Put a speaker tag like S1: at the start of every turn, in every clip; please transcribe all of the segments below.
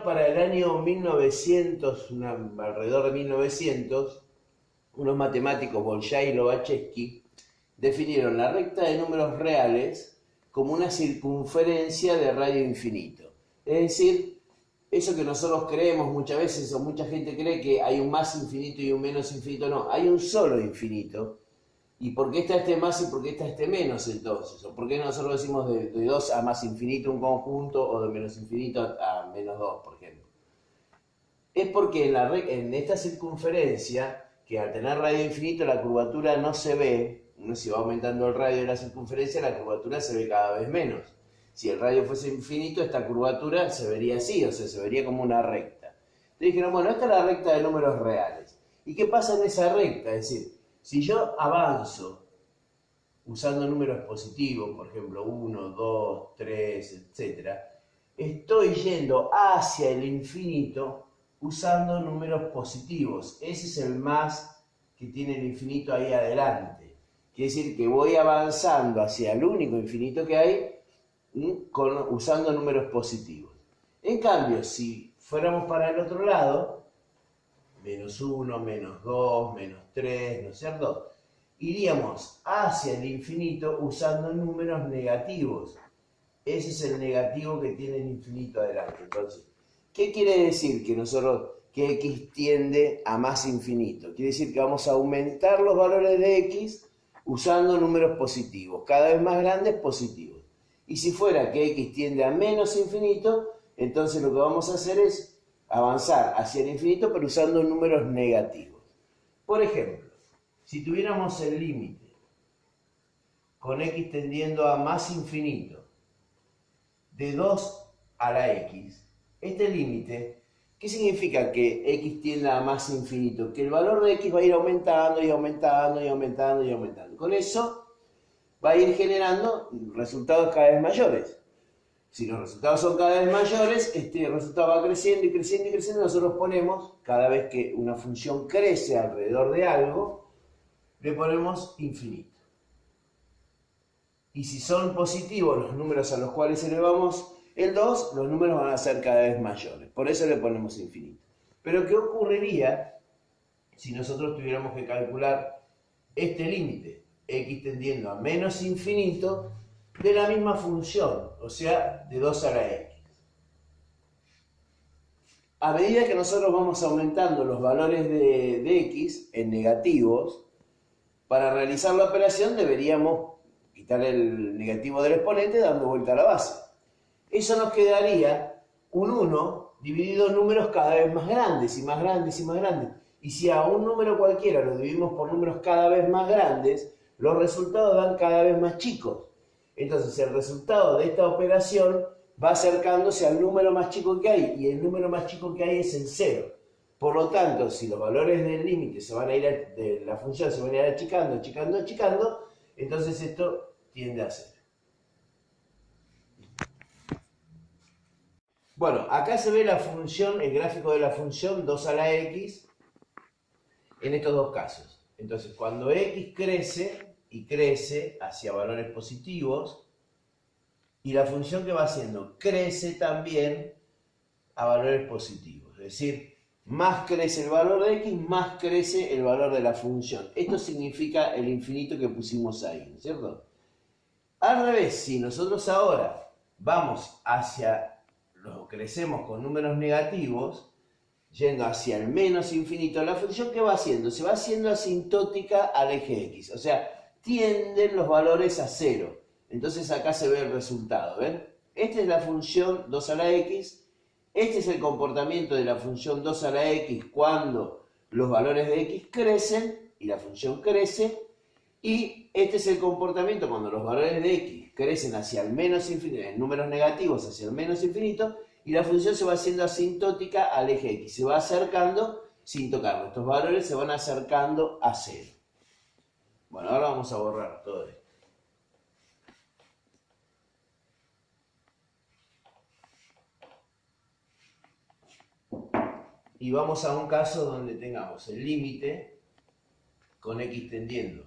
S1: para el año 1900, alrededor de 1900, unos matemáticos, Bolshoi y Lobachevsky, definieron la recta de números reales como una circunferencia de radio infinito. Es decir, eso que nosotros creemos muchas veces, o mucha gente cree que hay un más infinito y un menos infinito, no, hay un solo infinito. ¿Y por qué está este más y por qué está este menos entonces? ¿O por qué nosotros decimos de 2 a más infinito un conjunto o de menos infinito a menos 2, por ejemplo? Es porque en esta circunferencia, que al tener radio infinito la curvatura no se ve, si va aumentando el radio de la circunferencia, la curvatura se ve cada vez menos. Si el radio fuese infinito, esta curvatura se vería así, o sea, se vería como una recta. Entonces dijeron, bueno, esta es la recta de números reales. ¿Y qué pasa en esa recta? Es decir, si yo avanzo usando números positivos, por ejemplo 1, 2, 3, etc., estoy yendo hacia el infinito usando números positivos. Ese es el más que tiene el infinito ahí adelante. Quiere decir que voy avanzando hacia el único infinito que hay usando números positivos. En cambio, si fuéramos para el otro lado, menos 1, menos 2, menos 3, ¿no es cierto? Iríamos hacia el infinito usando números negativos. Ese es el negativo que tiene el infinito adelante. Entonces, ¿qué quiere decir que x tiende a más infinito? Quiere decir que vamos a aumentar los valores de x usando números positivos, cada vez más grandes positivos. Y si fuera que x tiende a menos infinito, entonces lo que vamos a hacer es avanzar hacia el infinito, pero usando números negativos. Por ejemplo, si tuviéramos el límite con x tendiendo a más infinito de 2 a la x, este límite, ¿qué significa que x tienda a más infinito? Que el valor de x va a ir aumentando y aumentando y aumentando y aumentando. Con eso va a ir generando resultados cada vez mayores. Si los resultados son cada vez mayores, este resultado va creciendo y creciendo y creciendo. Nosotros ponemos, cada vez que una función crece alrededor de algo, le ponemos infinito. Y si son positivos los números a los cuales elevamos el 2, los números van a ser cada vez mayores. Por eso le ponemos infinito. Pero ¿qué ocurriría si nosotros tuviéramos que calcular este límite, x tendiendo a menos infinito, de la misma función, o sea, de 2 a la x? A medida que nosotros vamos aumentando los valores de x en negativos, para realizar la operación deberíamos quitar el negativo del exponente dando vuelta a la base. Eso nos quedaría un 1 dividido en números cada vez más grandes y más grandes y más grandes. Y si a un número cualquiera lo dividimos por números cada vez más grandes, los resultados dan cada vez más chicos. Entonces el resultado de esta operación va acercándose al número más chico que hay, y el número más chico que hay es el 0. Por lo tanto, si los valores del límite se van a ir de la función se van a ir achicando, achicando, achicando, entonces esto tiende a 0. Bueno, acá se ve la función, el gráfico de la función 2 a la x en estos dos casos. Entonces, cuando x crece y crece hacia valores positivos, y la función que va haciendo crece también a valores positivos. Es decir, más crece el valor de x, más crece el valor de la función. Esto significa el infinito que pusimos ahí, ¿no es cierto? Al revés, si nosotros ahora vamos crecemos con números negativos, yendo hacia el menos infinito, la función ¿qué va haciendo? Se va haciendo asintótica al eje x, o sea, tienden los valores a 0. Entonces acá se ve el resultado, ¿ven? Esta es la función 2 a la x, este es el comportamiento de la función 2 a la x cuando los valores de x crecen y la función crece, y este es el comportamiento cuando los valores de x crecen hacia el menos infinito, en números negativos hacia el menos infinito, y la función se va haciendo asintótica al eje x, se va acercando sin tocarlo. Estos valores se van acercando a 0. Bueno, ahora vamos a borrar todo esto. Y vamos a un caso donde tengamos el límite con x tendiendo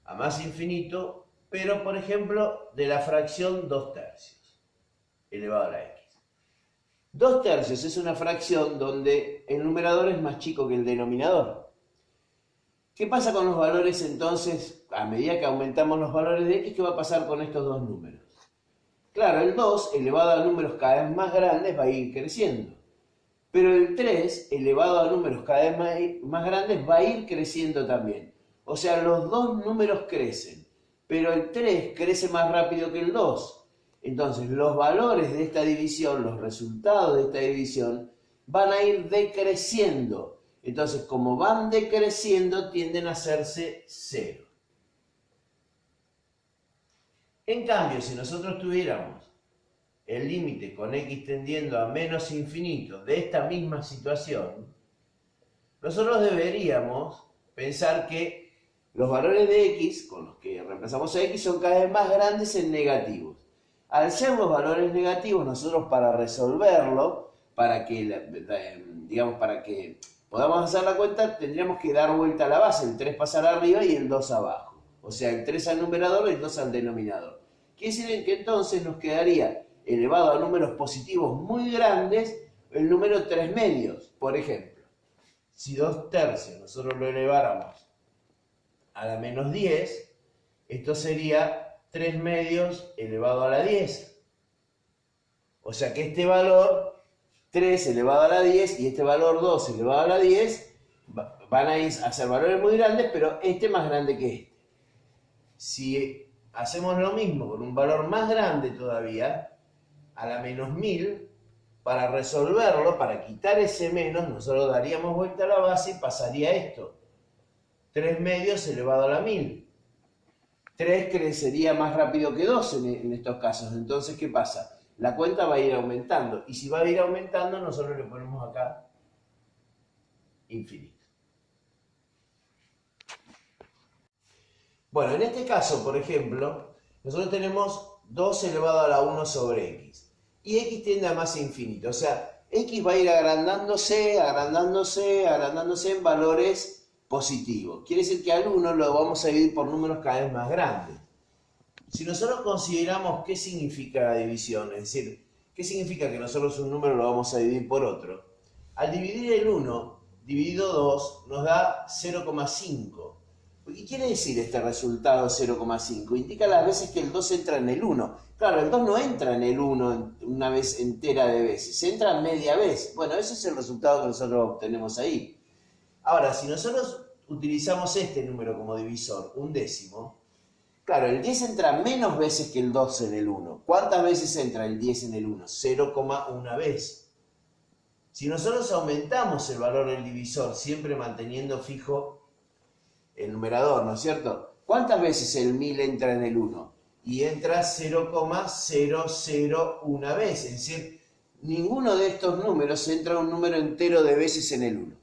S1: a más infinito, pero por ejemplo de la fracción 2/3 elevado a la x. 2/3 es una fracción donde el numerador es más chico que el denominador. ¿Qué pasa con los valores entonces? A medida que aumentamos los valores de x, ¿qué va a pasar con estos dos números? Claro, el 2 elevado a números cada vez más grandes va a ir creciendo. Pero el 3 elevado a números cada vez más grandes va a ir creciendo también. O sea, los dos números crecen, pero el 3 crece más rápido que el 2. Entonces, los valores de esta división, los resultados de esta división, van a ir decreciendo. Entonces, como van decreciendo, tienden a hacerse 0. En cambio, si nosotros tuviéramos el límite con x tendiendo a menos infinito de esta misma situación, nosotros deberíamos pensar que los valores de x, con los que reemplazamos a x, son cada vez más grandes en negativos. Al ser los valores negativos, nosotros para resolverlo, para que podamos hacer la cuenta, tendríamos que dar vuelta a la base, el 3 pasar arriba y el 2 abajo. O sea, el 3 al numerador y el 2 al denominador. Quiere decir que entonces nos quedaría elevado a números positivos muy grandes el número 3 medios. Por ejemplo, si 2/3 nosotros lo eleváramos a la menos 10, esto sería 3 medios elevado a la 10. O sea que este valor 3 elevado a la 10 y este valor 2 elevado a la 10 van a ser valores muy grandes, pero este más grande que este. Si hacemos lo mismo con un valor más grande todavía, a la menos 1000, para resolverlo, para quitar ese menos, nosotros daríamos vuelta a la base y pasaría esto. 3 medios elevado a la 1000. 3 crecería más rápido que 2 en estos casos. Entonces, ¿qué pasa? La cuenta va a ir aumentando. Y si va a ir aumentando, nosotros le ponemos acá infinito. Bueno, en este caso, por ejemplo, nosotros tenemos 2 elevado a la 1 sobre x. Y x tiende a más infinito. O sea, x va a ir agrandándose en valores positivos. Quiere decir que al 1 lo vamos a dividir por números cada vez más grandes. Si nosotros consideramos qué significa la división, es decir, qué significa que nosotros un número lo vamos a dividir por otro, al dividir el 1 dividido 2 nos da 0,5. ¿Qué quiere decir este resultado 0,5? Indica las veces que el 2 entra en el 1. Claro, el 2 no entra en el 1 una vez entera de veces, entra media vez. Bueno, ese es el resultado que nosotros obtenemos ahí. Ahora, si nosotros utilizamos este número como divisor, un décimo, claro, el 10 entra menos veces que el 2 en el 1. ¿Cuántas veces entra el 10 en el 1? 0,1 vez. Si nosotros aumentamos el valor del divisor, siempre manteniendo fijo el numerador, ¿no es cierto? ¿Cuántas veces el 1000 entra en el 1? Y entra 0,001 vez. Es decir, ninguno de estos números entra un número entero de veces en el 1.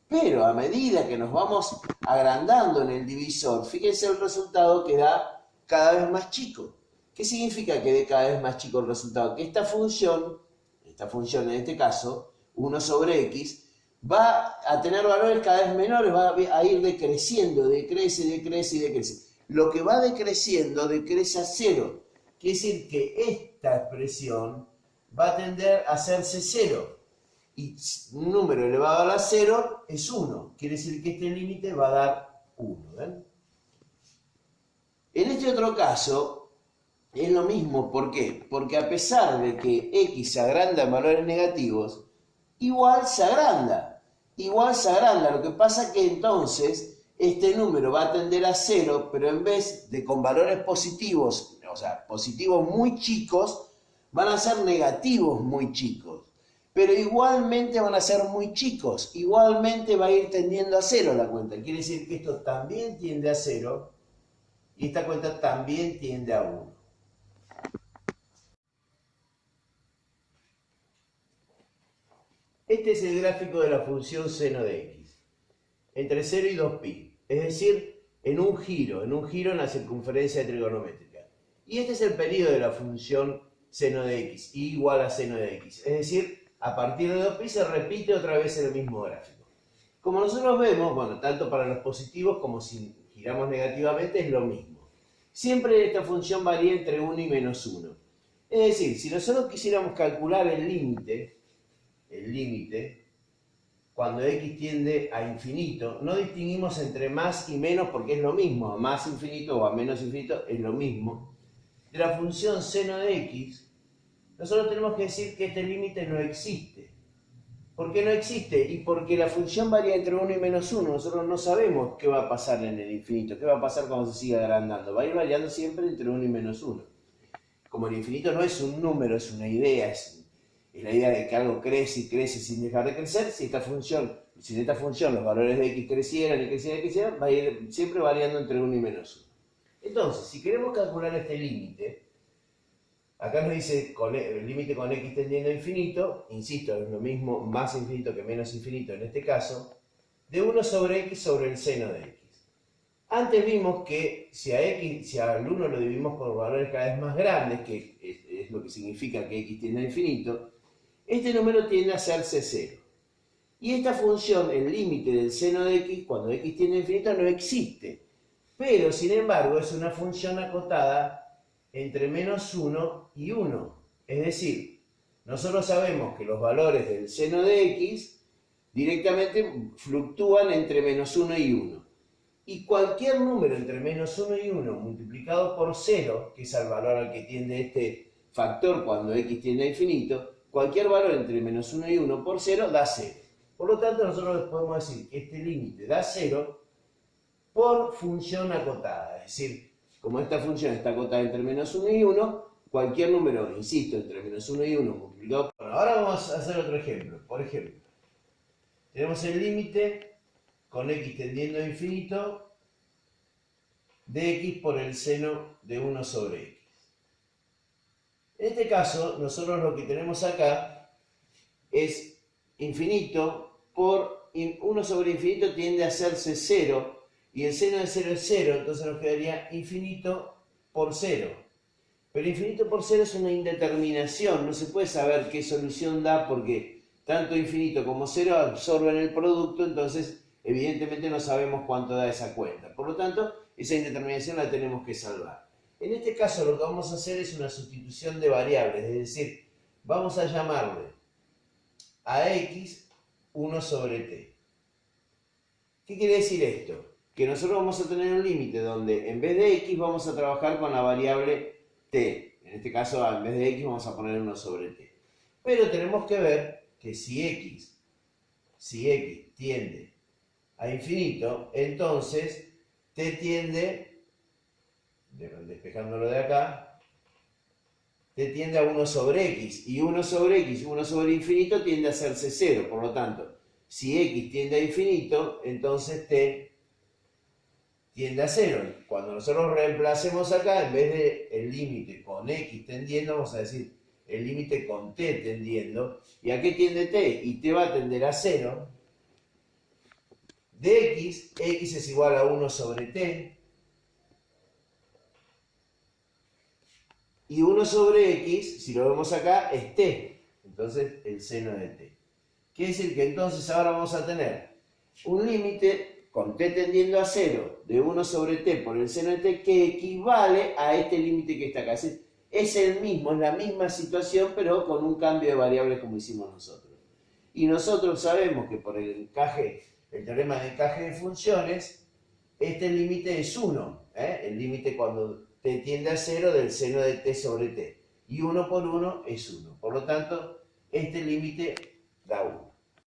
S1: Pero a medida que nos vamos agrandando en el divisor, fíjense el resultado que da cada vez más chico. ¿Qué significa que dé cada vez más chico el resultado? Que esta función en este caso, 1 sobre x, va a tener valores cada vez menores, va a ir decreciendo, decrece. Lo que va decreciendo, decrece a 0. Quiere decir que esta expresión va a tender a hacerse 0. Y un número elevado a la 0 es 1. Quiere decir que este límite va a dar 1. ¿Ven? En este otro caso es lo mismo. ¿Por qué? Porque a pesar de que x se agranda en valores negativos, igual se agranda. Lo que pasa es que entonces este número va a tender a 0, pero en vez de con valores positivos, o sea, positivos muy chicos, van a ser negativos muy chicos. Pero igualmente van a ser muy chicos, igualmente va a ir tendiendo a 0 la cuenta. Quiere decir que esto también tiende a 0 y esta cuenta también tiende a 1. Este es el gráfico de la función seno de x, entre 0 y 2pi, es decir, en un giro en la circunferencia trigonométrica. Y este es el periodo de la función seno de x, y igual a seno de x, es decir, a partir de 2pi se repite otra vez el mismo gráfico. Como nosotros vemos, bueno, tanto para los positivos como si giramos negativamente es lo mismo. Siempre esta función varía entre 1 y menos 1. Es decir, si nosotros quisiéramos calcular el límite el límite, cuando x tiende a infinito, no distinguimos entre más y menos porque es lo mismo, a más infinito o a menos infinito es lo mismo, de la función seno de x, nosotros tenemos que decir que este límite no existe. ¿Por qué no existe? Y porque la función varía entre 1 y menos 1. Nosotros no sabemos qué va a pasar en el infinito, qué va a pasar cuando se siga agrandando. Va a ir variando siempre entre 1 y menos 1. Como el infinito no es un número, es una idea, es la idea de que algo crece y crece sin dejar de crecer. Si en esta función los valores de x crecieran y crecieran y crecieran, va a ir siempre variando entre 1 y menos 1. Entonces, si queremos calcular este límite, acá nos dice el límite con x tendiendo a infinito, insisto, es lo mismo más infinito que menos infinito en este caso, de 1 sobre x sobre el seno de x. Antes vimos que si al 1 lo dividimos por valores cada vez más grandes, que es lo que significa que x tiende a infinito, este número tiende a hacerse 0. Y esta función, el límite del seno de x, cuando x tiende a infinito, no existe. Pero, sin embargo, es una función acotada entre menos 1 y 1. Es decir, nosotros sabemos que los valores del seno de x directamente fluctúan entre menos 1 y 1. Y cualquier número entre menos 1 y 1 multiplicado por 0, que es el valor al que tiende este factor cuando x tiende a infinito, cualquier valor entre menos 1 y 1 por 0 da 0. Por lo tanto, nosotros podemos decir que este límite da 0 por función acotada. Es decir, como esta función está acotada entre menos 1 y 1, cualquier número, insisto, entre menos 1 y 1 multiplicado por... Bueno, ahora vamos a hacer otro ejemplo. Por ejemplo, tenemos el límite con x tendiendo a infinito de x por el seno de 1 sobre x. En este caso, nosotros lo que tenemos acá es infinito por 1 sobre infinito tiende a hacerse 0, y el seno de 0 es 0, entonces nos quedaría infinito por 0. Pero infinito por 0 es una indeterminación, no se puede saber qué solución da porque tanto infinito como 0 absorben el producto, entonces evidentemente no sabemos cuánto da esa cuenta. Por lo tanto, esa indeterminación la tenemos que salvar. En este caso lo que vamos a hacer es una sustitución de variables, es decir, vamos a llamarle a x 1 sobre t. ¿Qué quiere decir esto? Que nosotros vamos a tener un límite donde en vez de x vamos a trabajar con la variable t. En este caso, en vez de x vamos a poner 1 sobre t. Pero tenemos que ver que si x tiende a infinito, entonces t tiende, despejándolo de acá, t tiende a 1 sobre x. Y 1 sobre x, 1 sobre infinito tiende a hacerse 0. Por lo tanto, si x tiende a infinito, entonces t tiende a 0. Cuando nosotros reemplacemos acá, en vez de el límite con x tendiendo, vamos a decir el límite con t tendiendo. ¿Y a qué tiende t? Y t va a tender a 0. De x es igual a 1 sobre t. Y 1 sobre x, si lo vemos acá, es t. Entonces, el seno de t. Quiere decir que entonces ahora vamos a tener un límite con t tendiendo a 0 de 1 sobre t por el seno de t que equivale a este límite que está acá. Es el mismo, es la misma situación, pero con un cambio de variables como hicimos nosotros. Y nosotros sabemos que por el teorema de encaje de funciones, este límite es 1. El límite cuando t tiende a 0 del seno de t sobre t. Y 1 por 1 es 1. Por lo tanto, este límite da 1.